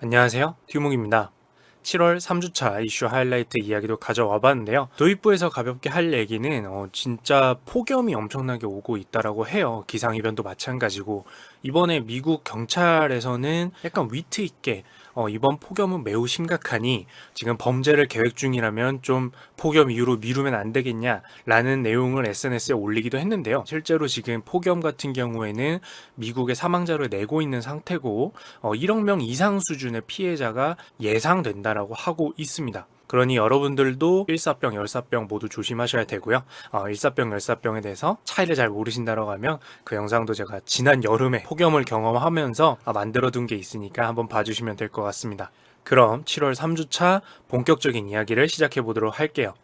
안녕하세요. 튜몽입니다. 7월 3주차 이슈 하이라이트 이야기도 가져와 봤는데요. 도입부에서 가볍게 할 얘기는 진짜 폭염이 엄청나게 오고 있다라고 해요. 기상이변도 마찬가지고 이번에 미국 경찰에서는 약간 위트 있게 이번 폭염은 매우 심각하니 지금 범죄를 계획 중이라면 좀 폭염 이후로 미루면 안 되겠냐라는 내용을 SNS에 올리기도 했는데요. 실제로 지금 폭염 같은 경우에는 미국의 사망자를 내고 있는 상태고 1억 명 이상 수준의 피해자가 예상된다라고 하고 있습니다. 그러니 여러분들도 일사병, 열사병 모두 조심하셔야 되고요. 일사병, 열사병에 대해서 차이를 잘 모르신다고 하면 그 영상도 제가 지난 여름에 폭염을 경험하면서 만들어둔 게 있으니까 한번 봐주시면 될 것 같습니다. 그럼 7월 3주차 본격적인 이야기를 시작해 보도록 할게요.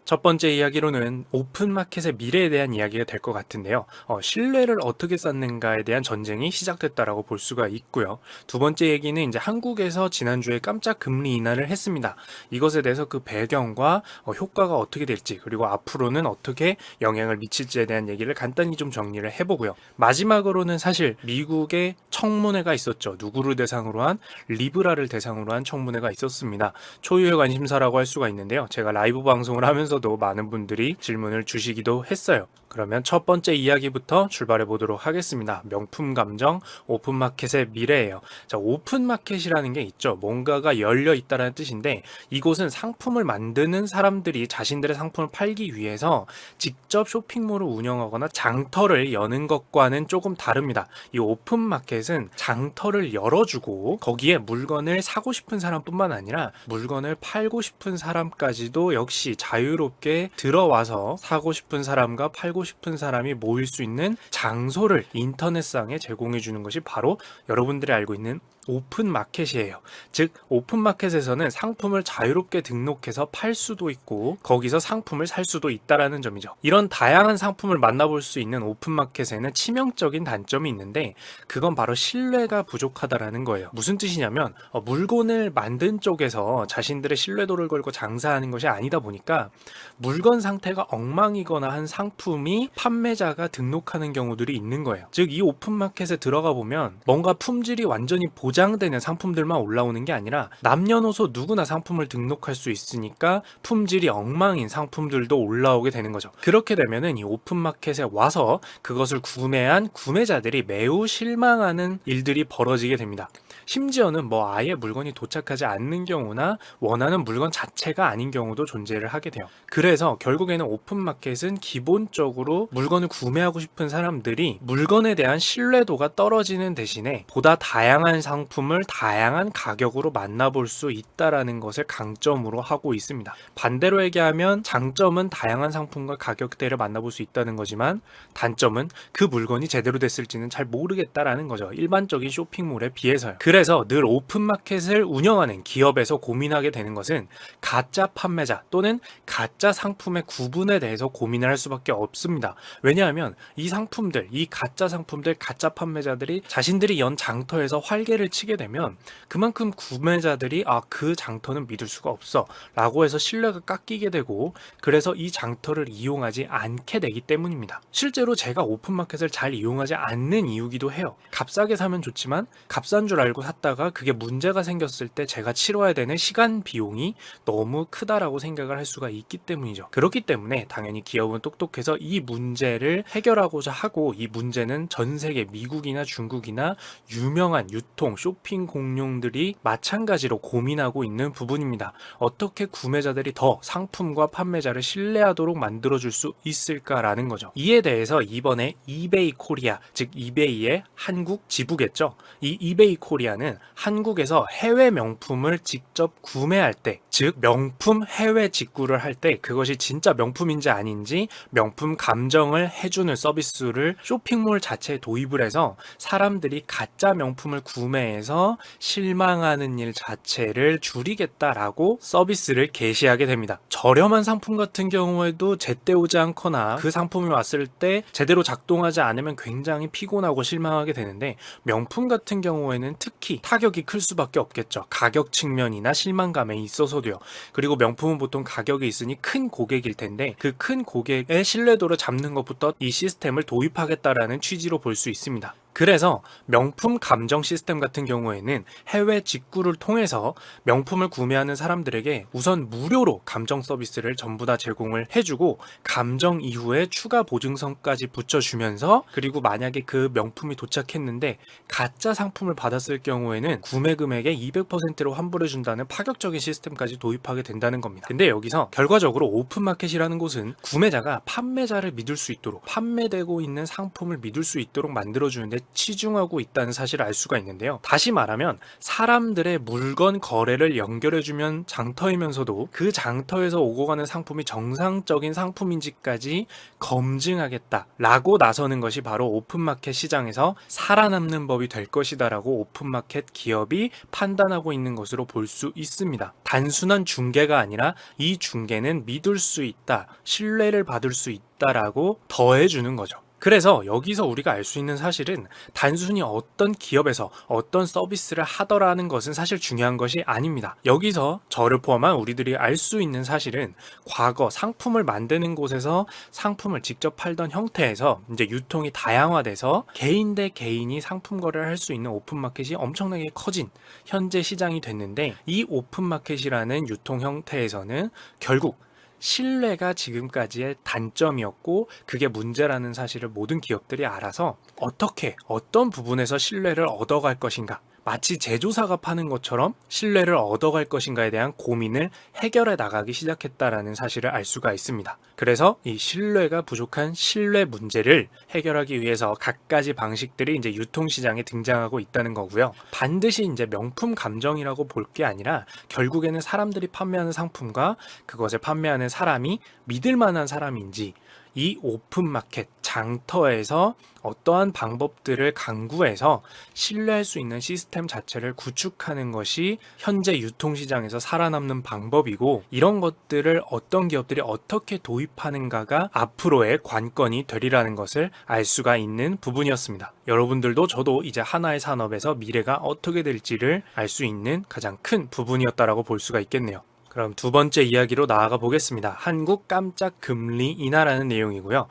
첫 번째 이야기로는 오픈마켓의 미래에 대한 이야기가 될 것 같은데요. 신뢰를 어떻게 쌓는가에 대한 전쟁이 시작됐다라고 볼 수가 있고요. 두 번째 얘기는 이제 한국에서 지난주에 깜짝 금리 인하를 했습니다. 이것에 대해서 그 배경과 효과가 어떻게 될지 그리고 앞으로는 어떻게 영향을 미칠지에 대한 얘기를 간단히 좀 정리를 해보고요. 마지막으로는 사실 미국의 청문회가 있었죠. 누구를 대상으로 한 리브라를 대상으로 한 청문회가 있었습니다. 초유의 관심사라고 할 수가 있는데요. 제가 라이브 방송을 하면서도 많은 분들이 질문을 주시기도 했어요. 그러면 첫 번째 이야기부터 출발해 보도록 하겠습니다. 명품 감정, 오픈마켓의 미래예요. 자, 오픈마켓이라는 게 있죠. 뭔가가 열려 있다는 뜻인데 이곳은 상품을 만드는 사람들이 자신들의 상품을 팔기 위해서 직접 쇼핑몰을 운영하거나 장터를 여는 것과는 조금 다릅니다. 이 오픈마켓은 장터를 열어주고 거기에 물건을 사고 싶은 사람뿐만 아니라 물건을 팔고 싶은 사람까지도 역시 자유롭게 들어와서 사고 싶은 사람과 팔고 싶은 사람이 모일 수 있는 장소를 인터넷상에 제공해 주는 것이 바로 여러분들이 알고 있는 오픈마켓이에요. 즉 오픈마켓에서는 상품을 자유롭게 등록해서 팔 수도 있고 거기서 상품을 살 수도 있다라는 점이죠. 이런 다양한 상품을 만나볼 수 있는 오픈마켓에는 치명적인 단점이 있는데 그건 바로 신뢰가 부족하다라는 거예요. 무슨 뜻이냐면 물건을 만든 쪽에서 자신들의 신뢰도를 걸고 장사하는 것이 아니다 보니까 물건 상태가 엉망이거나 한 상품이 판매자가 등록하는 경우들이 있는 거예요. 즉 이 오픈마켓에 들어가 보면 뭔가 품질이 완전히 보장되는 상품들만 올라오는 게 아니라 남녀노소 누구나 상품을 등록할 수 있으니까 품질이 엉망인 상품들도 올라오게 되는 거죠. 그렇게 되면은 이 오픈마켓에 와서 그것을 구매한 구매자들이 매우 실망하는 일들이 벌어지게 됩니다. 심지어는 아예 물건이 도착하지 않는 경우나 원하는 물건 자체가 아닌 경우도 존재를 하게 돼요. 그래서 결국에는 오픈마켓은 기본적으로 물건을 구매하고 싶은 사람들이 물건에 대한 신뢰도가 떨어지는 대신에 보다 다양한 상품을 다양한 가격으로 만나볼 수 있다라는 것을 강점으로 하고 있습니다. 반대로 얘기하면 장점은 다양한 상품과 가격대를 만나볼 수 있다는 거지만 단점은 그 물건이 제대로 됐을지는 잘 모르겠다라는 거죠. 일반적인 쇼핑몰에 비해서요. 그래서 늘 오픈마켓을 운영하는 기업에서 고민하게 되는 것은 가짜 판매자 또는 가짜 상품의 구분에 대해서 고민을 할 수밖에 없습니다. 왜냐하면 이 상품들, 이 가짜 상품들, 가짜 판매자들이 자신들이 연 장터에서 활개를 치게 되면 그만큼 구매자들이 그 장터는 믿을 수가 없어 라고 해서 신뢰가 깎이게 되고 그래서 이 장터를 이용하지 않게 되기 때문입니다. 실제로 제가 오픈마켓을 잘 이용하지 않는 이유기도 해요. 값싸게 사면 좋지만 값싼 줄 알고 샀다가 그게 문제가 생겼을 때 제가 치러야 되는 시간 비용이 너무 크다라고 생각을 할 수가 있기 때문이죠. 그렇기 때문에 당연히 기업은 똑똑해서 이 문제를 해결하고자 하고 이 문제는 전 세계 미국이나 중국이나 유명한 유통 쇼핑 공룡들이 마찬가지로 고민하고 있는 부분입니다. 어떻게 구매자들이 더 상품과 판매자를 신뢰하도록 만들어줄 수 있을까라는 거죠. 이에 대해서 이번에 이베이 코리아, 즉 이베이의 한국 지부겠죠. 이 이베이 코리아는 한국에서 해외 명품을 직접 구매할 때, 즉 명품 해외 직구를 할 때 그것이 진짜 명품인지 아닌지 명품 감정을 해주는 서비스를 쇼핑몰 자체에 도입을 해서 사람들이 가짜 명품을 구매해서 실망하는 일 자체를 줄이겠다라고 서비스를 개시하게 됩니다. 저렴한 상품 같은 경우에도 제때 오지 않거나 그 상품이 왔을 때 제대로 작동하지 않으면 굉장히 피곤하고 실망하게 되는데 명품 같은 경우에는 특히 타격이 클 수밖에 없겠죠. 가격 측면이나 실망감에 있어서도요. 그리고 명품은 보통 가격이 있으니 큰 고객일 텐데 그 큰 고객의 신뢰도를 잡는 것부터 이 시스템을 도입하겠다라는 취지로 볼 수 있습니다. 그래서 명품 감정 시스템 같은 경우에는 해외 직구를 통해서 명품을 구매하는 사람들에게 우선 무료로 감정 서비스를 전부 다 제공을 해주고 감정 이후에 추가 보증성까지 붙여주면서, 그리고 만약에 그 명품이 도착했는데 가짜 상품을 받았을 경우에는 구매 금액의 200%로 환불해준다는 파격적인 시스템까지 도입하게 된다는 겁니다. 근데 여기서 결과적으로 오픈마켓이라는 곳은 구매자가 판매자를 믿을 수 있도록, 판매되고 있는 상품을 믿을 수 있도록 만들어주는데 치중하고 있다는 사실을 알 수가 있는데요. 다시 말하면 사람들의 물건 거래를 연결해주면 장터이면서도 그 장터에서 오고 가는 상품이 정상적인 상품인지까지 검증하겠다라고 나서는 것이 바로 오픈마켓 시장에서 살아남는 법이 될 것이다라고 오픈마켓 기업이 판단하고 있는 것으로 볼 수 있습니다. 단순한 중개가 아니라 이 중개는 믿을 수 있다, 신뢰를 받을 수 있다라고 더해주는 거죠. 그래서 여기서 우리가 알 수 있는 사실은 단순히 어떤 기업에서 어떤 서비스를 하더라는 것은 사실 중요한 것이 아닙니다. 여기서 저를 포함한 우리들이 알 수 있는 사실은 과거 상품을 만드는 곳에서 상품을 직접 팔던 형태에서 이제 유통이 다양화돼서 개인 대 개인이 상품 거래를 할 수 있는 오픈마켓이 엄청나게 커진 현재 시장이 됐는데, 이 오픈마켓이라는 유통 형태에서는 결국 신뢰가 지금까지의 단점이었고 그게 문제라는 사실을 모든 기업들이 알아서 어떻게, 어떤 부분에서 신뢰를 얻어갈 것인가, 마치 제조사가 파는 것처럼 신뢰를 얻어갈 것인가에 대한 고민을 해결해 나가기 시작했다라는 사실을 알 수가 있습니다. 그래서 이 신뢰가 부족한 신뢰 문제를 해결하기 위해서 갖가지 방식들이 이제 유통시장에 등장하고 있다는 거고요. 반드시 이제 명품 감정이라고 볼 게 아니라 결국에는 사람들이 판매하는 상품과 그것을 판매하는 사람이 믿을 만한 사람인지, 이 오픈마켓 장터에서 어떠한 방법들을 강구해서 신뢰할 수 있는 시스템 자체를 구축하는 것이 현재 유통시장에서 살아남는 방법이고, 이런 것들을 어떤 기업들이 어떻게 도입하는가가 앞으로의 관건이 되리라는 것을 알 수가 있는 부분이었습니다. 여러분들도 저도 이제 하나의 산업에서 미래가 어떻게 될지를 알 수 있는 가장 큰 부분이었다라고 볼 수가 있겠네요. 그럼 두 번째 이야기로 나아가 보겠습니다. 한국 깜짝 금리 인하라는 내용이고요.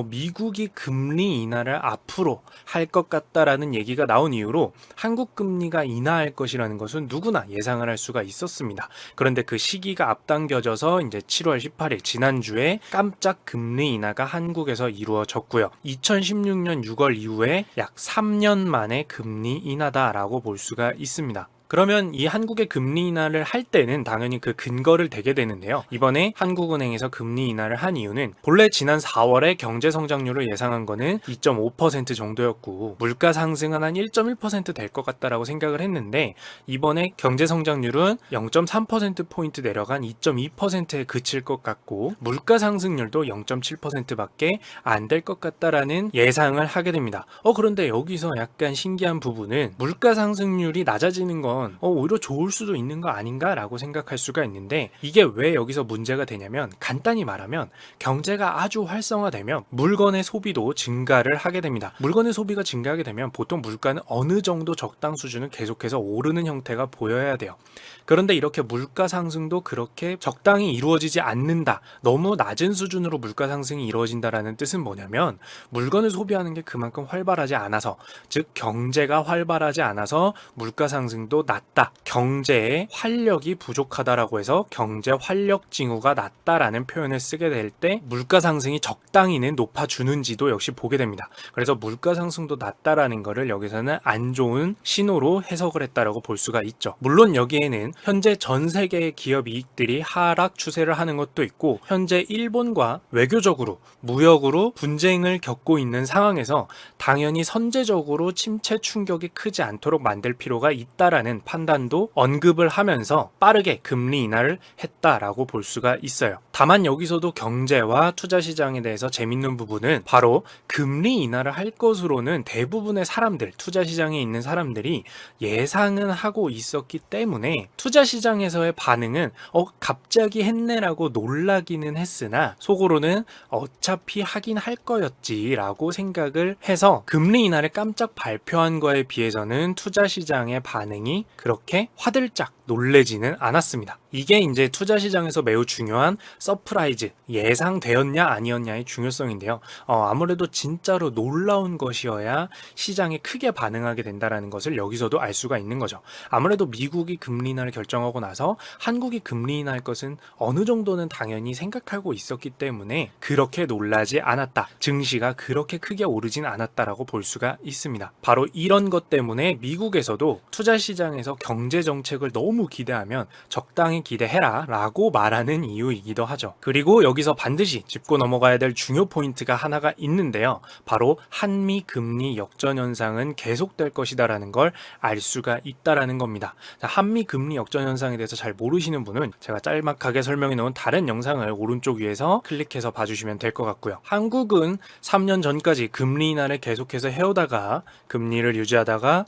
미국이 금리 인하를 앞으로 할 것 같다라는 얘기가 나온 이후로 한국 금리가 인하할 것이라는 것은 누구나 예상을 할 수가 있었습니다. 그런데 그 시기가 앞당겨져서 이제 7월 18일 지난주에 깜짝 금리 인하가 한국에서 이루어졌고요. 2016년 6월 이후에 약 3년 만에 금리 인하다라고 볼 수가 있습니다. 그러면 이 한국의 금리 인하를 할 때는 당연히 그 근거를 대게 되는데요. 이번에 한국은행에서 금리 인하를 한 이유는 본래 지난 4월에 경제 성장률을 예상한 거는 2.5% 정도였고 물가 상승은 한 1.1% 될 것 같다라고 생각을 했는데, 이번에 경제 성장률은 0.3%포인트 내려간 2.2%에 그칠 것 같고 물가 상승률도 0.7%밖에 안 될 것 같다라는 예상을 하게 됩니다. 그런데 여기서 약간 신기한 부분은 물가 상승률이 낮아지는 건 오히려 좋을 수도 있는 거 아닌가 라고 생각할 수가 있는데, 이게 왜 여기서 문제가 되냐면, 간단히 말하면 경제가 아주 활성화되면 물건의 소비도 증가를 하게 됩니다. 물건의 소비가 증가하게 되면 보통 물가는 어느 정도 적당 수준은 계속해서 오르는 형태가 보여야 돼요. 그런데 이렇게 물가 상승도 그렇게 적당히 이루어지지 않는다, 너무 낮은 수준으로 물가 상승이 이루어진다라는 뜻은 뭐냐면 물건을 소비하는 게 그만큼 활발하지 않아서, 즉 경제가 활발하지 않아서 물가 상승도 낮다, 경제의 활력이 부족하다라고 해서 경제 활력 징후가 낮다라는 표현을 쓰게 될 때 물가 상승이 적당히는 높아주는지도 역시 보게 됩니다. 그래서 물가 상승도 낮다라는 거를 여기서는 안 좋은 신호로 해석을 했다라고 볼 수가 있죠. 물론 여기에는 현재 전 세계의 기업 이익들이 하락 추세를 하는 것도 있고, 현재 일본과 외교적으로 무역으로 분쟁을 겪고 있는 상황에서 당연히 선제적으로 침체 충격이 크지 않도록 만들 필요가 있다라는 판단도 언급을 하면서 빠르게 금리 인하를 했다라고 볼 수가 있어요. 다만 여기서도 경제와 투자 시장에 대해서 재밌는 부분은 바로 금리 인하를 할 것으로는 대부분의 사람들, 투자 시장에 있는 사람들이 예상은 하고 있었기 때문에 투자 시장에서의 반응은 갑자기 했네라고 놀라기는 했으나 속으로는 어차피 하긴 할 거였지라고 생각을 해서 금리 인하를 깜짝 발표한 거에 비해서는 투자 시장의 반응이 그렇게 화들짝 놀래지는 않았습니다. 이게 이제 투자 시장에서 매우 중요한 서프라이즈, 예상되었냐 아니었냐의 중요성인데요. 아무래도 진짜로 놀라운 것이어야 시장에 크게 반응하게 된다는 것을 여기서도 알 수가 있는 거죠. 아무래도 미국이 금리 인하를 결정하고 나서 한국이 금리 인하할 것은 어느 정도는 당연히 생각하고 있었기 때문에 그렇게 놀라지 않았다. 증시가 그렇게 크게 오르진 않았다라고 볼 수가 있습니다. 바로 이런 것 때문에 미국에서도 투자 시장에서 경제 정책을 너무 기대하면 적당히 기대해라 라고 말하는 이유이기도 하죠. 그리고 여기서 반드시 짚고 넘어가야 될 중요 포인트가 하나가 있는데요. 바로 한미 금리 역전 현상은 계속될 것이다 라는 걸 알 수가 있다라는 겁니다. 자, 한미 금리 역전 현상에 대해서 잘 모르시는 분은 제가 짤막하게 설명해 놓은 다른 영상을 오른쪽 위에서 클릭해서 봐주시면 될 것 같고요. 한국은 3년 전까지 금리 인하를 계속해서 해오다가 금리를 유지하다가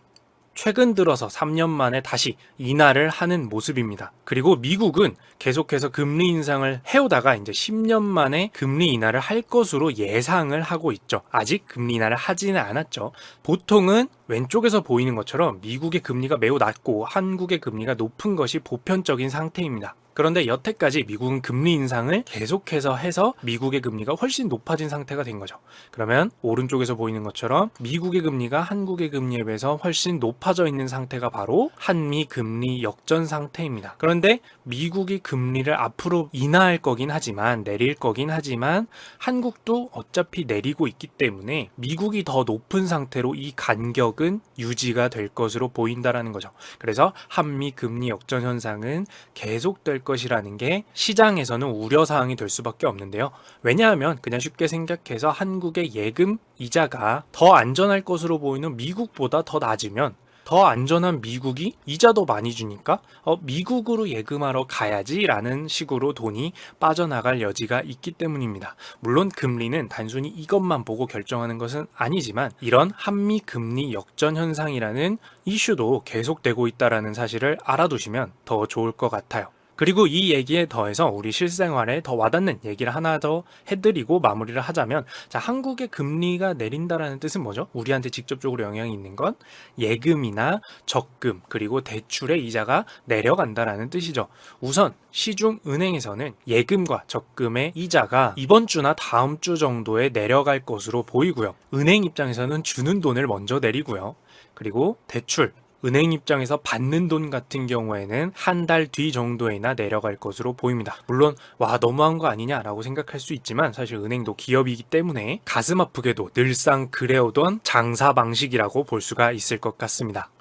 최근 들어서 3년 만에 다시 인하를 하는 모습입니다. 그리고 미국은 계속해서 금리 인상을 해오다가 이제 10년 만에 금리 인하를 할 것으로 예상을 하고 있죠. 아직 금리 인하를 하지는 않았죠. 보통은 왼쪽에서 보이는 것처럼 미국의 금리가 매우 낮고 한국의 금리가 높은 것이 보편적인 상태입니다. 그런데 여태까지 미국은 금리 인상을 계속해서 해서 미국의 금리가 훨씬 높아진 상태가 된 거죠. 그러면 오른쪽에서 보이는 것처럼 미국의 금리가 한국의 금리에 비해서 훨씬 높아져 있는 상태가 바로 한미 금리 역전 상태입니다. 그런데 미국이 금리를 앞으로 인하할 거긴 하지만 내릴 거긴 하지만 한국도 어차피 내리고 있기 때문에 미국이 더 높은 상태로 이 간격은 유지가 될 것으로 보인다라는 거죠. 그래서 한미 금리 역전 현상은 계속될 것이라는 게 시장에서는 우려사항이 될 수밖에 없는데요. 왜냐하면 그냥 쉽게 생각해서 한국의 예금 이자가 더 안전할 것으로 보이는 미국보다 더 낮으면 더 안전한 미국이 이자도 많이 주니까 미국으로 예금하러 가야지 라는 식으로 돈이 빠져나갈 여지가 있기 때문입니다. 물론 금리는 단순히 이것만 보고 결정하는 것은 아니지만 이런 한미 금리 역전 현상이라는 이슈도 계속되고 있다는 사실을 알아두시면 더 좋을 것 같아요. 그리고 이 얘기에 더해서 우리 실생활에 더 와닿는 얘기를 하나 더 해드리고 마무리를 하자면, 자, 한국의 금리가 내린다라는 뜻은 뭐죠? 우리한테 직접적으로 영향이 있는 건 예금이나 적금 그리고 대출의 이자가 내려간다라는 뜻이죠. 우선 시중은행에서는 예금과 적금의 이자가 이번 주나 다음 주 정도에 내려갈 것으로 보이고요. 은행 입장에서는 주는 돈을 먼저 내리고요. 그리고 대출, 은행 입장에서 받는 돈 같은 경우에는 한 달 뒤 정도에나 내려갈 것으로 보입니다. 물론 와 너무한 거 아니냐라고 생각할 수 있지만 사실 은행도 기업이기 때문에 가슴 아프게도 늘상 그래오던 장사 방식이라고 볼 수가 있을 것 같습니다.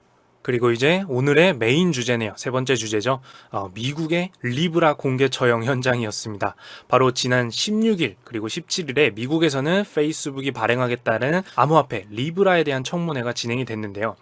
그리고 이제 오늘의 메인 주제네요. 세 번째 주제죠. 미국의 리브라 공개 처형 현장이었습니다. 바로 지난 16일 그리고 17일에 미국에서는 페이스북이 발행하겠다는 암호화폐 리브라에 대한 청문회가 진행이 됐는데요.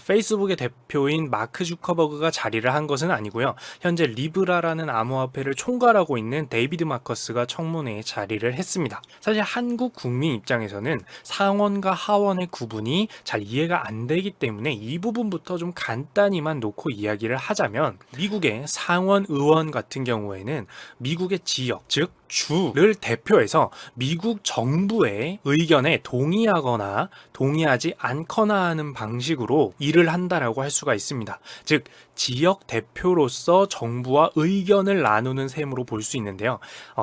페이스북의 대표인 마크 주커버그가 자리를 한 것은 아니고요. 현재 리브라라는 암호화폐를 총괄하고 있는 데이비드 마커스가 청문회에 자리를 했습니다. 사실 한국 국민 입장에서는 상원과 하원의 구분이 잘 이해가 안 되기 때문에 이 부분부터 좀 간단히만 놓고 이야기를 하자면, 미국의 상원 의원 같은 경우에는 미국의 지역, 즉 주를 대표해서 미국 정부의 의견에 동의하거나 동의하지 않거나 하는 방식으로 일을 한다라고 할 수가 있습니다. 즉 지역 대표로서 정부와 의견을 나누는 셈으로 볼 수 있는데요.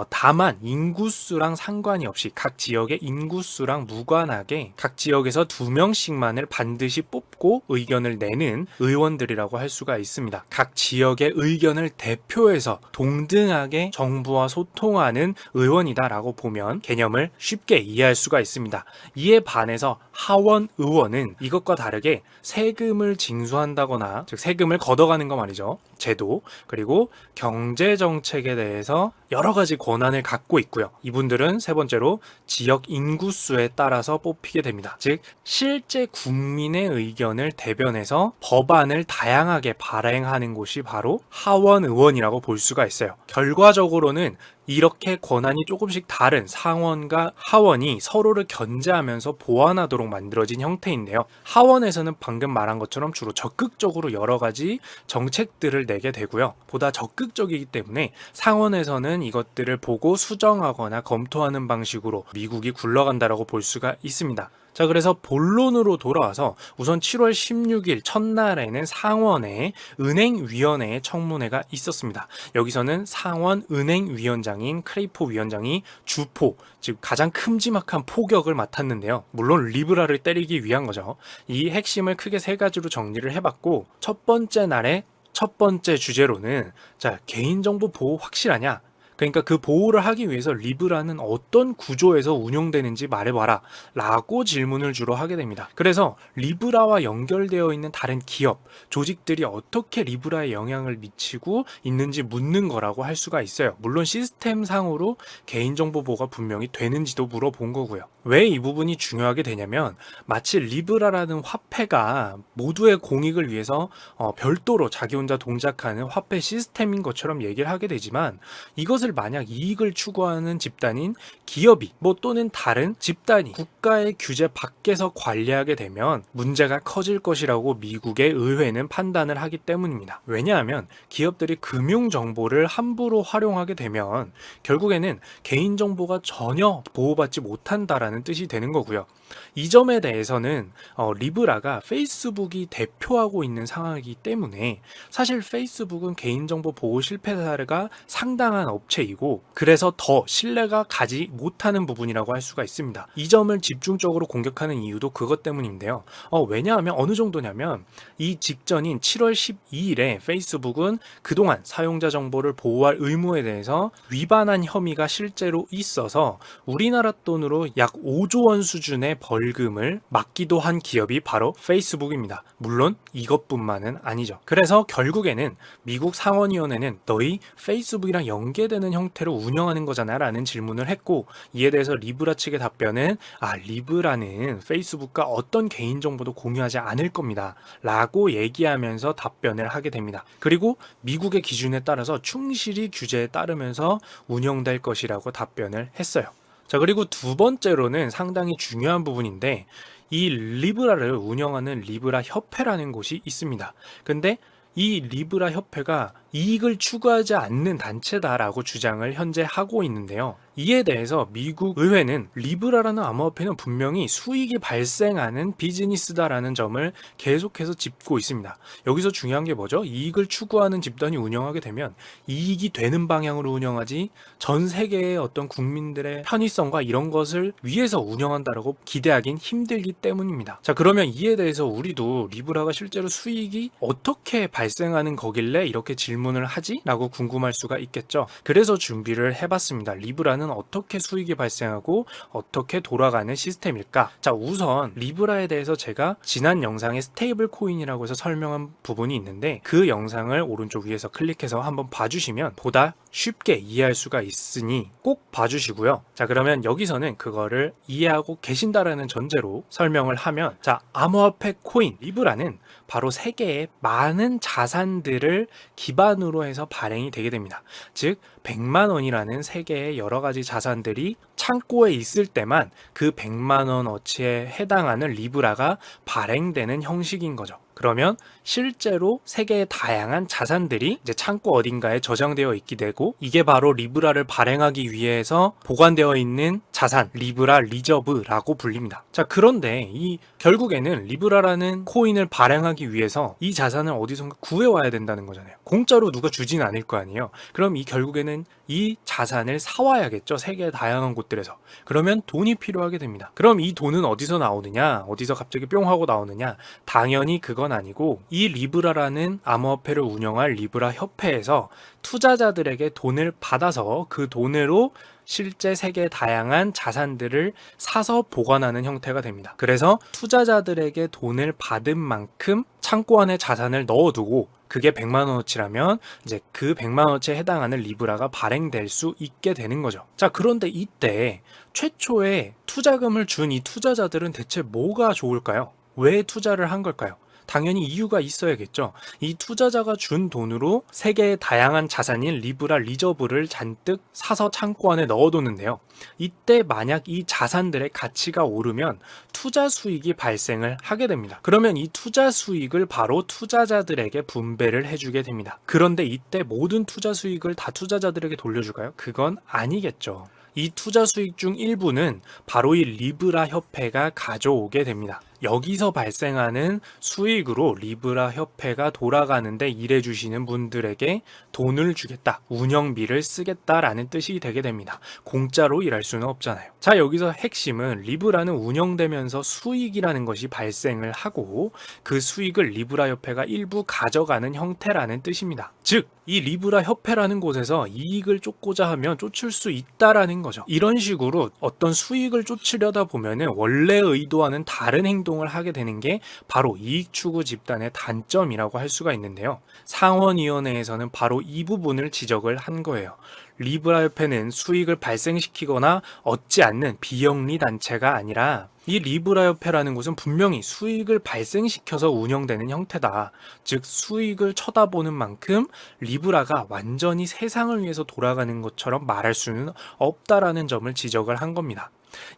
다만 인구수랑 상관이 없이 각 지역의 인구수랑 무관하게 각 지역에서 2명씩만을 반드시 뽑고 의견을 내는 의원들이라고 할 수가 있습니다. 각 지역의 의견을 대표해서 동등하게 정부와 소통하는 의원이다라고 보면 개념을 쉽게 이해할 수가 있습니다. 이에 반해서 하원 의원은 이것과 다르게 세금을 징수한다거나, 즉 세금을 걷어가는 거 말이죠. 제도, 그리고 경제 정책에 대해서 여러 가지 권한을 갖고 있고요. 이분들은 세 번째로 지역 인구수에 따라서 뽑히게 됩니다. 즉 실제 국민의 의견을 대변해서 법안을 다양하게 발행하는 곳이 바로 하원 의원이라고 볼 수가 있어요. 결과적으로는 이렇게 권한이 조금씩 다른 상원과 하원이 서로를 견제하면서 보완하도록 만들어진 형태인데요. 하원에서는 방금 말한 것처럼 주로 적극적으로 여러 가지 정책들을 내게 되고요. 보다 적극적이기 때문에 상원에서는 이것들을 보고 수정하거나 검토하는 방식으로 미국이 굴러간다라고 볼 수가 있습니다. 자, 그래서 본론으로 돌아와서 우선 7월 16일 첫날에는 상원의 은행위원회의 청문회가 있었습니다. 여기서는 상원 은행위원장인 크레이포 위원장이 주포, 즉 가장 큼지막한 포격을 맡았는데요. 물론 리브라를 때리기 위한 거죠. 이 핵심을 크게 세 가지로 정리를 해봤고, 첫 번째 날의 첫 번째 주제로는 자, 개인정보 보호 확실하냐? 그러니까 그 보호를 하기 위해서 리브라는 어떤 구조에서 운영되는지 말해봐라 라고 질문을 주로 하게 됩니다. 그래서 리브라와 연결되어 있는 다른 기업, 조직들이 어떻게 리브라에 영향을 미치고 있는지 묻는 거라고 할 수가 있어요. 물론 시스템상으로 개인정보 보호가 분명히 되는지도 물어본 거고요. 왜 이 부분이 중요하게 되냐면 마치 리브라라는 화폐가 모두의 공익을 위해서 별도로 자기 혼자 동작하는 화폐 시스템인 것처럼 얘기를 하게 되지만, 이것을 만약 이익을 추구하는 집단인 기업이 또는 다른 집단이 국가의 규제 밖에서 관리하게 되면 문제가 커질 것이라고 미국의 의회는 판단을 하기 때문입니다. 왜냐하면 기업들이 금융 정보를 함부로 활용하게 되면 결국에는 개인정보가 전혀 보호받지 못한다라는 뜻이 되는 거고요. 이 점에 대해서는 리브라가 페이스북이 대표하고 있는 상황이기 때문에 사실 페이스북은 개인정보 보호 실패 사례가 상당한 업체이고, 그래서 더 신뢰가 가지 못하는 부분이라고 할 수가 있습니다. 이 점을 집중적으로 공격하는 이유도 그것 때문인데요. 왜냐하면 어느 정도냐면 이 직전인 7월 12일에 페이스북은 그동안 사용자 정보를 보호할 의무에 대해서 위반한 혐의가 실제로 있어서 우리나라 돈으로 약 5조 원 수준의 벌금을 맞기도 한 기업이 바로 페이스북입니다. 물론 이것뿐만은 아니죠. 그래서 결국에는 미국 상원위원회는 너희 페이스북이랑 연계되는 형태로 운영하는 거잖아 라는 질문을 했고, 이에 대해서 리브라 측의 답변은 리브라는 페이스북과 어떤 개인정보도 공유하지 않을 겁니다 라고 얘기하면서 답변을 하게 됩니다. 그리고 미국의 기준에 따라서 충실히 규제에 따르면서 운영될 것이라고 답변을 했어요. 자, 그리고 두 번째로는 상당히 중요한 부분인데, 이 리브라를 운영하는 리브라 협회라는 곳이 있습니다. 근데 이 리브라 협회가 이익을 추구하지 않는 단체다라고 주장을 현재 하고 있는데요. 이에 대해서 미국 의회는 리브라라는 암호화폐는 분명히 수익이 발생하는 비즈니스다라는 점을 계속해서 짚고 있습니다. 여기서 중요한 게 뭐죠? 이익을 추구하는 집단이 운영하게 되면 이익이 되는 방향으로 운영하지 전 세계의 어떤 국민들의 편의성과 이런 것을 위해서 운영한다라고 기대하긴 힘들기 때문입니다. 자, 그러면 이에 대해서 우리도 리브라가 실제로 수익이 어떻게 발생하는 거길래 이렇게 질문을 하지? 라고 궁금할 수가 있겠죠. 그래서 준비를 해봤습니다. 리브라는 어떻게 수익이 발생하고 어떻게 돌아가는 시스템일까? 자, 우선 리브라에 대해서 제가 지난 영상에 스테이블 코인이라고 해서 설명한 부분이 있는데, 그 영상을 오른쪽 위에서 클릭해서 한번 봐주시면 보다 쉽게 이해할 수가 있으니 꼭 봐주시고요. 자, 그러면 여기서는 그거를 이해하고 계신다라는 전제로 설명을 하면, 자, 암호화폐 코인 리브라는 바로 세계의 많은 자산들을 기반으로 해서 발행이 되게 됩니다. 즉 100만 원이라는 세계의 여러 가지 자산들이 창고에 있을 때만 그 100만 원어치에 해당하는 리브라가 발행되는 형식인 거죠. 그러면 실제로 세계의 다양한 자산들이 이제 창고 어딘가에 저장되어 있게 되고, 이게 바로 리브라를 발행하기 위해서 보관되어 있는 자산, 리브라 리저브라고 불립니다. 자, 그런데 이 결국에는 리브라라는 코인을 발행하기 위해서 이 자산을 어디선가 구해와야 된다는 거잖아요. 공짜로 누가 주진 않을 거 아니에요. 그럼 이 결국에는 이 자산을 사와야겠죠. 세계의 다양한 곳들에서. 그러면 돈이 필요하게 됩니다. 그럼 이 돈은 어디서 나오느냐? 어디서 갑자기 뿅 하고 나오느냐? 당연히 그건 아니고 이 리브라라는 암호화폐를 운영할 리브라 협회에서 투자자들에게 돈을 받아서 그 돈으로 실제 세계의 다양한 자산들을 사서 보관하는 형태가 됩니다. 그래서 투자자들에게 돈을 받은 만큼 창고 안에 자산을 넣어두고, 그게 100만 원어치라면 이제 그 100만 원어치에 해당하는 리브라가 발행될 수 있게 되는 거죠. 자, 그런데 이때 최초에 투자금을 준 이 투자자들은 대체 뭐가 좋을까요? 왜 투자를 한 걸까요? 당연히 이유가 있어야겠죠. 이 투자자가 준 돈으로 세계의 다양한 자산인 리브라 리저브를 잔뜩 사서 창고 안에 넣어두는데요. 이때 만약 이 자산들의 가치가 오르면 투자 수익이 발생을 하게 됩니다. 그러면 이 투자 수익을 바로 투자자들에게 분배를 해주게 됩니다. 그런데 이때 모든 투자 수익을 다 투자자들에게 돌려줄까요? 그건 아니겠죠. 이 투자 수익 중 일부는 바로 이 리브라 협회가 가져오게 됩니다. 여기서 발생하는 수익으로 리브라 협회가 돌아가는데 일해주시는 분들에게 돈을 주겠다, 운영비를 쓰겠다라는 뜻이 되게 됩니다. 공짜로 일할 수는 없잖아요. 자, 여기서 핵심은 리브라는 운영되면서 수익이라는 것이 발생을 하고 그 수익을 리브라 협회가 일부 가져가는 형태라는 뜻입니다. 즉, 이 리브라 협회라는 곳에서 이익을 쫓고자 하면 쫓을 수 있다라는 거죠. 이런 식으로 어떤 수익을 쫓으려다 보면은 원래 의도와는 다른 행동을 하게 되는 게 바로 이익 추구 집단의 단점이라고 할 수가 있는데요. 상원위원회에서는 바로 이 부분을 지적을 한 거예요. 리브라 협회는 수익을 발생시키거나 얻지 않는 비영리 단체가 아니라 이 리브라 협회라는 곳은 분명히 수익을 발생시켜서 운영되는 형태다. 즉 수익을 쳐다보는 만큼 리브라가 완전히 세상을 위해서 돌아가는 것처럼 말할 수는 없다라는 점을 지적을 한 겁니다.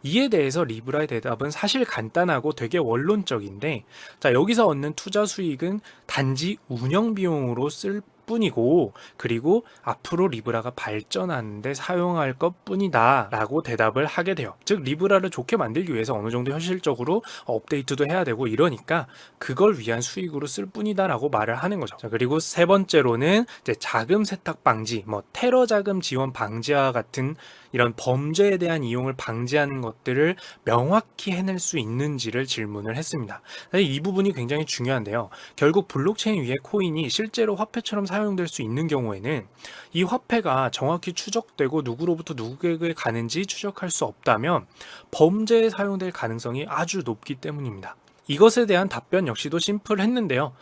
이에 대해서 리브라의 대답은 사실 간단하고 되게 원론적인데, 자, 여기서 얻는 투자 수익은 단지 운영 비용으로 쓸 뿐이고, 그리고 앞으로 리브라가 발전하는데 사용할 것 뿐이다 라고 대답을 하게 돼요. 즉 리브라를 좋게 만들기 위해서 어느 정도 현실적으로 업데이트도 해야 되고 이러니까 그걸 위한 수익으로 쓸 뿐이다 라고 말을 하는 거죠. 자, 그리고 세 번째로는 이제 자금 세탁 방지, 테러 자금 지원 방지와 같은 이런 범죄에 대한 이용을 방지하는 것들을 명확히 해낼 수 있는지를 질문을 했습니다. 이 부분이 굉장히 중요한데요. 결국 블록체인 위의 코인이 실제로 화폐처럼 사용될 수 있는 경우에는 이 화폐가 정확히 추적되고 누구로부터 누구에게 가는지 추적할 수 없다면 범죄에 사용될 가능성이 아주 높기 때문입니다. 이것에 대한 답변 역시도 심플했는데요.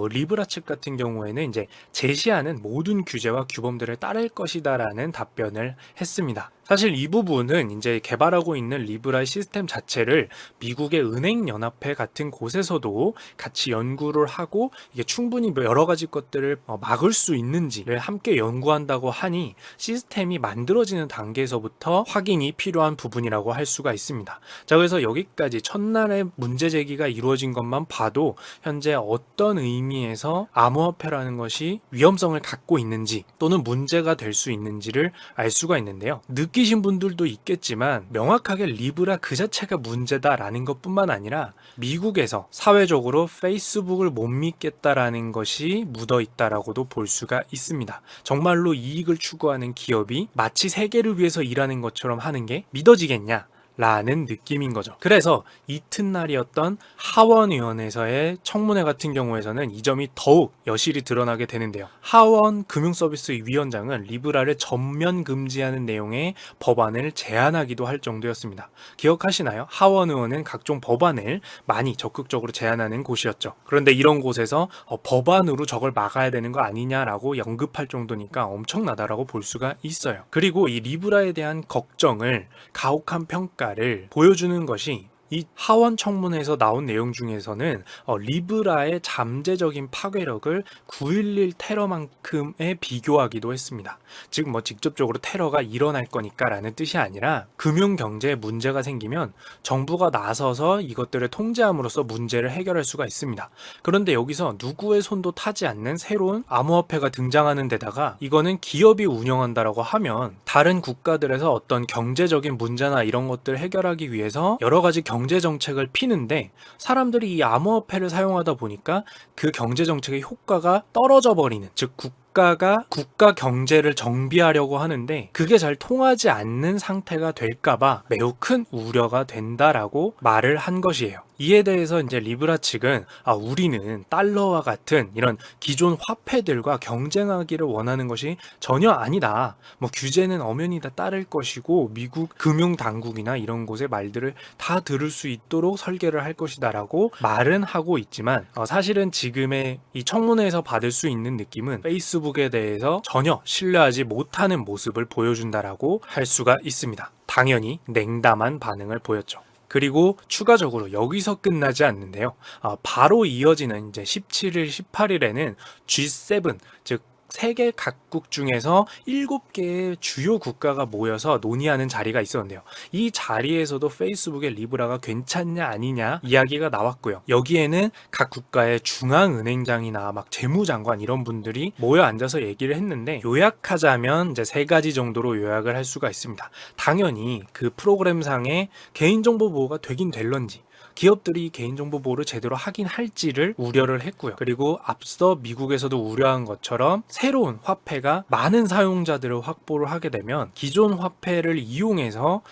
리브라 측 같은 경우에는 이제 제시하는 모든 규제와 규범들을 따를 것이다라는 답변을 했습니다. 사실 이 부분은 이제 개발하고 있는 리브라의 시스템 자체를 미국의 은행연합회 같은 곳에서도 같이 연구를 하고 이게 충분히 여러 가지 것들을 막을 수 있는지를 함께 연구한다고 하니 시스템이 만들어지는 단계에서부터 확인이 필요한 부분이라고 할 수가 있습니다. 자, 그래서 여기까지 첫날에 문제 제기가 이루어진 것만 봐도 현재 어떤 의미에서 암호화폐라는 것이 위험성을 갖고 있는지 또는 문제가 될 수 있는지를 알 수가 있는데요. 느끼신 분들도 있겠지만 명확하게 리브라 그 자체가 문제다라는 것뿐만 아니라 미국에서 사회적으로 페이스북을 못 믿겠다라는 것이 묻어 있다라고도 볼 수가 있습니다. 정말로 이익을 추구하는 기업이 마치 세계를 위해서 일하는 것처럼 하는 게 믿어지겠냐? 라는 느낌인 거죠. 그래서 이튿날이었던 하원위원회에서의 청문회 같은 경우에서는 이 점이 더욱 여실히 드러나게 되는데요. 하원 금융서비스 위원장은 리브라를 전면 금지하는 내용의 법안을 제안하기도 할 정도였습니다. 기억하시나요? 하원 의원은 각종 법안을 많이 적극적으로 제안하는 곳이었죠. 그런데 이런 곳에서 법안으로 저걸 막아야 되는 거 아니냐라고 언급할 정도니까 엄청나다라고 볼 수가 있어요. 그리고 이 리브라에 대한 걱정을 가혹한 평가 를 보여주는 것이 이 하원 청문회에서 나온 내용 중에서는 리브라의 잠재적인 파괴력을 9.11 테러만큼에 비교하기도 했습니다. 즉 직접적으로 테러가 일어날 거니까 라는 뜻이 아니라 금융경제에 문제가 생기면 정부가 나서서 이것들을 통제함으로써 문제를 해결할 수가 있습니다. 그런데 여기서 누구의 손도 타지 않는 새로운 암호화폐가 등장하는 데다가 이거는 기업이 운영한다라고 하면 다른 국가들에서 어떤 경제적인 문제나 이런 것들을 해결하기 위해서 여러 가지 경제 정책을 피는데 사람들이 이 암호화폐를 사용하다 보니까 그 경제 정책의 효과가 떨어져 버리는, 즉 국가가 국가 경제를 정비하려고 하는데 그게 잘 통하지 않는 상태가 될까봐 매우 큰 우려가 된다라고 말을 한 것이에요. 이에 대해서 이제 리브라 측은 우리는 달러와 같은 이런 기존 화폐들과 경쟁하기를 원하는 것이 전혀 아니다. 규제는 엄연히 다 따를 것이고 미국 금융 당국이나 이런 곳의 말들을 다 들을 수 있도록 설계를 할 것이다라고 말은 하고 있지만 사실은 지금의 이 청문회에서 받을 수 있는 느낌은 페이스북에 대해서 전혀 신뢰하지 못하는 모습을 보여준다라고 할 수가 있습니다. 당연히 냉담한 반응을 보였죠. 그리고 추가적으로 여기서 끝나지 않는데요. 바로 이어지는 이제 17일, 18일에는 G7, 즉 세계 각국 중에서 7개의 주요 국가가 모여서 논의하는 자리가 있었는데요. 이 자리에서도 페이스북의 리브라가 괜찮냐 아니냐 이야기가 나왔고요. 여기에는 각 국가의 중앙은행장이나 막 재무장관 이런 분들이 모여 앉아서 얘기를 했는데, 요약하자면 이제 3가지 정도로 요약을 할 수가 있습니다. 당연히 그 프로그램상에 개인정보 보호가 되긴 될런지, 기업들이 개인정보 보호를 제대로 하긴 할지를 우려를 했고요. 그리고 앞서 미국에서도 우려한 것처럼 새로운 화폐가 많은 사용자들을 확보를 하게 되면 기존 화폐를 이용해서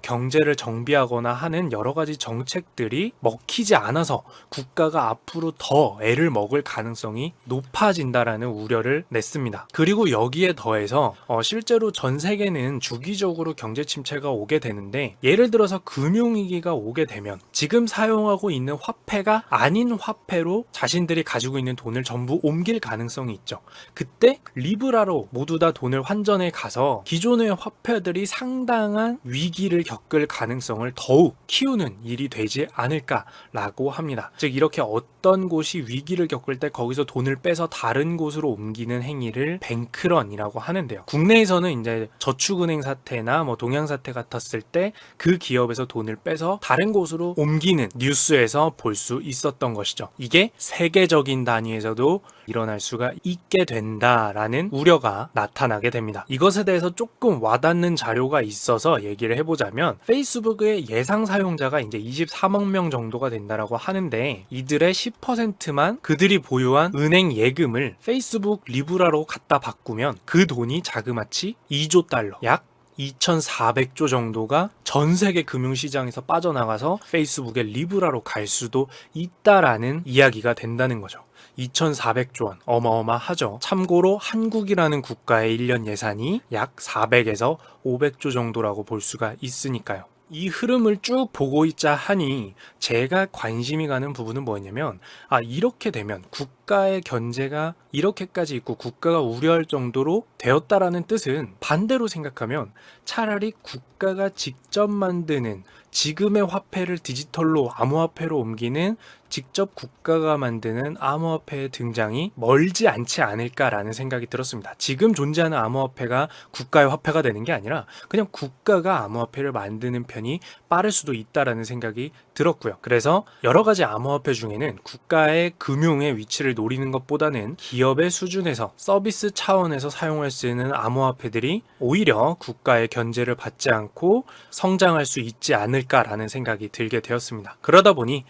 경제를 정비하거나 하는 여러 가지 정책들이 먹히지 않아서 국가가 앞으로 더 애를 먹을 가능성이 높아진다라는 우려를 냈습니다. 그리고 여기에 더해서 실제로 전 세계는 주기적으로 경제 침체가 오게 되는데, 예를 들어서 금융위기가 오게 되면 지금 사용하고 있는 화폐가 아닌 화폐로 자신들이 가지고 있는 돈을 전부 옮길 가능성이 있죠. 그때 리브라로 모두 다 돈을 환전해 가서 기존의 화폐들이 상당한 위기를 겪을 가능성을 더욱 키우는 일이 되지 않을까라고 합니다. 즉 이렇게 어떤 곳이 위기를 겪을 때 거기서 돈을 빼서 다른 곳으로 옮기는 행위를 뱅크런이라고 하는데요. 국내에서는 이제 저축은행 사태나 동양 사태 같았을 때 그 기업에서 돈을 빼서 다른 곳으로 옮기는 뉴스에서 볼 수 있었던 것이죠. 이게 세계적인 단위에서도 일어날 수가 있게 된다라는 우려가 나타나게 됩니다. 이것에 대해서 조금 와닿는 자료가 있어서 얘기를 해보자면, 페이스북의 예상 사용자가 이제 23억 명 정도가 된다라고 하는데, 이들의 10%만 그들이 보유한 은행 예금을 페이스북 리브라로 갖다 바꾸면 그 돈이 자그마치 2조 달러, 약 2,400조 정도가 전 세계 금융시장에서 빠져나가서 페이스북의 리브라로 갈 수도 있다라는 이야기가 된다는 거죠. 2,400조 원, 어마어마하죠. 참고로 한국이라는 국가의 1년 예산이 약 400에서 500조 정도라고 볼 수가 있으니까요. 이 흐름을 쭉 보고 있자 하니 제가 관심이 가는 부분은 뭐냐면, 이렇게 되면 국가의 견제가 이렇게까지 있고 국가가 우려할 정도로 되었다라는 뜻은, 반대로 생각하면 차라리 국가가 직접 만드는 지금의 화폐를 디지털로 암호화폐로 옮기는, 직접 국가가 만드는 암호화폐의 등장이 멀지 않지 않을까라는 생각이 들었습니다. 지금 존재하는 암호화폐가 국가의 화폐가 되는 게 아니라 그냥 국가가 암호화폐를 만드는 편이 빠를 수도 있다라는 생각이 들었고요. 그래서 여러 가지 암호화폐 중에는 국가의 금융의 위치를 노리는 것보다는 기업의 수준에서 서비스 차원에서 사용할 수 있는 암호화폐들이 오히려 국가의 견제를 받지 않고 성장할 수 있지 않을까라는 생각이 들게 되었습니다. 그러다 보니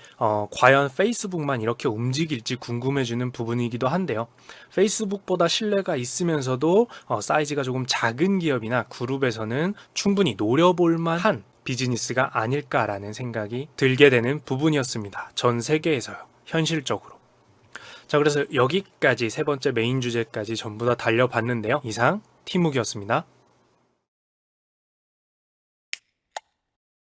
과연 페이스북만 이렇게 움직일지 궁금해지는 부분이기도 한데요. 페이스북보다 신뢰가 있으면서도 사이즈가 조금 작은 기업이나 그룹에서는 충분히 노려볼 만한 비즈니스가 아닐까라는 생각이 들게 되는 부분이었습니다. 전 세계에서요. 현실적으로. 자, 그래서 여기까지 3번째 메인 주제까지 전부 다 달려봤는데요. 이상 티묵이었습니다.